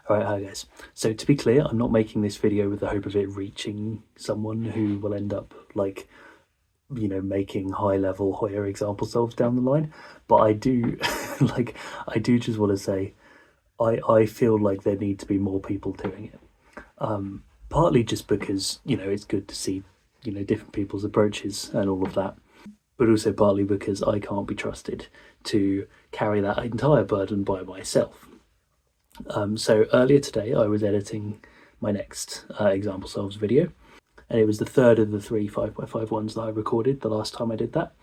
Alright, hi guys. So to be clear, I'm not making this video with the hope of it reaching someone who will end up like, making high level Hoya example solves down the line. But I do I do just want to say I feel like there need to be more people doing it. Partly just because, it's good to see, different people's approaches and all of that. But also partly because I can't be trusted to carry that entire burden by myself. So earlier today I was editing my next example solves video, and it was the third of the three 5x5 ones that I recorded the last time I did that.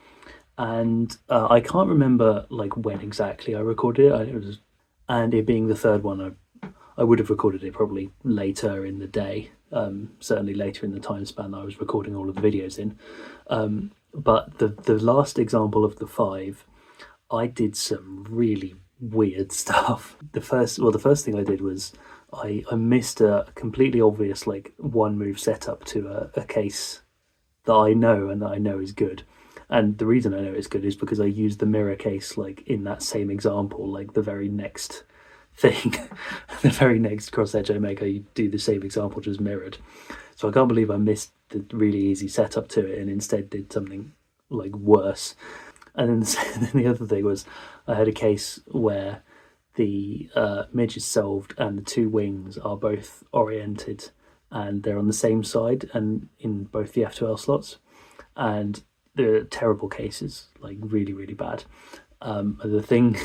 And I can't remember like when exactly I recorded it. And it being the third one, I would have recorded it probably later in the day, certainly later in the time span that I was recording all of the videos in. But the last example of the 5, I did some really weird stuff. The first thing I did was I missed a completely obvious like one move setup to a case that I know and that I know is good. And the reason I know it's good is because I used the mirror case like in that same example, like the very next thing, the very next cross edge I make, I do the same example just mirrored. So I can't believe I missed the really easy setup to it and instead did something like worse. And then the other thing was I had a case where the midge is solved and the two wings are both oriented and they're on the same side and in both the F2L slots, and they're terrible cases, like really, really bad. The thing,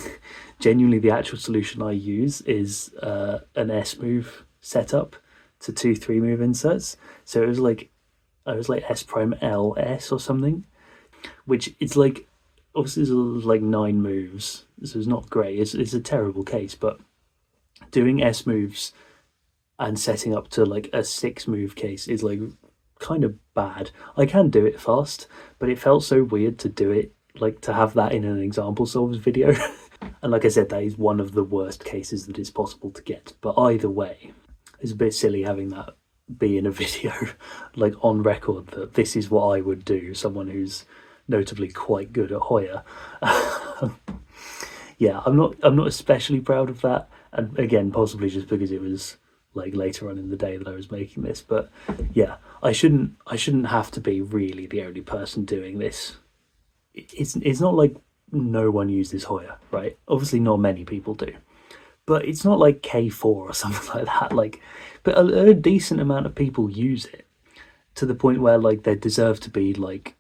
genuinely the actual solution I use is an S move setup to 2 3 move inserts. So it was like, I was like S prime L S or something, which it's like, obviously there's like 9 moves, so it's not great. It's a terrible case, but doing S moves and setting up to like a 6 move case is like kind of bad. I can do it fast, but it felt so weird to do it, like to have that in an example solves video. And like I said, that is one of the worst cases that is possible to get. But either way, it's a bit silly having that be in a video, like on record, that this is what I would do, someone who's notably quite good at Hoya. Yeah, I'm not especially proud of that, and again, possibly just because it was like later on in the day that I was making this. But yeah, I shouldn't have to be really the only person doing this. It's not like no one uses Hoya, right? Obviously not many people do, but it's not like K4 or something like that. Like, but a decent amount of people use it to the point where like there deserve to be like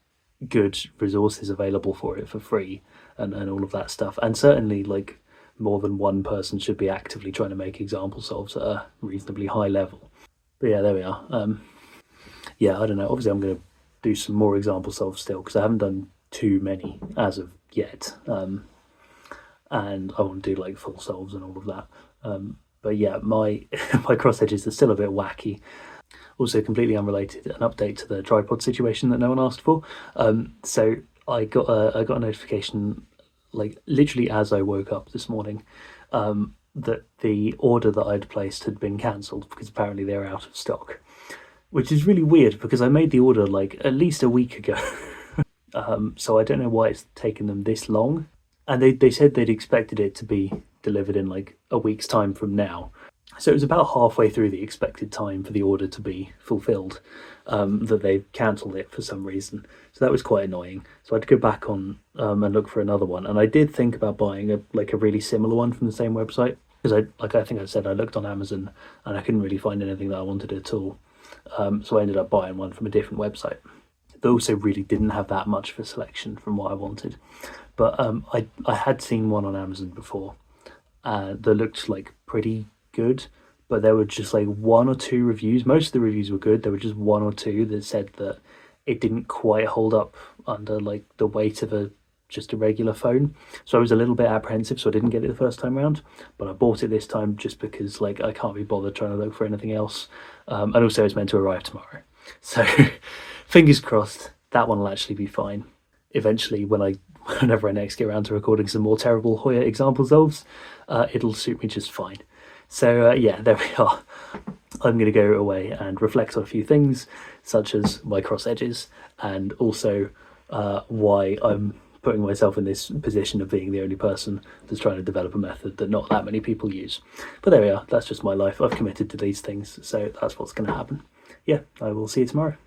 good resources available for it for free and all of that stuff. And certainly like more than one person should be actively trying to make example solves at a reasonably high level. But yeah, there we are. Yeah, I don't know. Obviously I'm going to do some more example solves still because I haven't done too many as of yet. And I want to do like full solves and all of that. But yeah, my cross edges are still a bit wacky. Also completely unrelated, an update to the tripod situation that no one asked for. So I got a notification like literally as I woke up this morning, that the order that I'd placed had been cancelled because apparently they're out of stock, which is really weird because I made the order like at least a week ago. So I don't know why it's taken them this long. And they said they'd expected it to be delivered in like a week's time from now. So it was about halfway through the expected time for the order to be fulfilled, that they cancelled it for some reason. So that was quite annoying. So I had to go back on and look for another one. And I did think about buying a really similar one from the same website, because I think I said I looked on Amazon and I couldn't really find anything that I wanted at all. So I ended up buying one from a different website. They also really didn't have that much of a selection from what I wanted. But I had seen one on Amazon before that looked like pretty good, but there were just like 1 or 2 reviews. Most of the reviews were good. There were just 1 or 2 that said that it didn't quite hold up under like the weight of just a regular phone. So I was a little bit apprehensive, so I didn't get it the first time around, but I bought it this time just because like I can't be bothered trying to look for anything else. And also it's meant to arrive tomorrow. So fingers crossed that one will actually be fine. Eventually, whenever I next get around to recording some more terrible Hoya example solves, it'll suit me just fine. So yeah, there we are. I'm going to go away and reflect on a few things, such as my cross edges, and also why I'm putting myself in this position of being the only person that's trying to develop a method that not that many people use. But there we are, that's just my life. I've committed to these things, so that's what's going to happen. Yeah, I will see you tomorrow.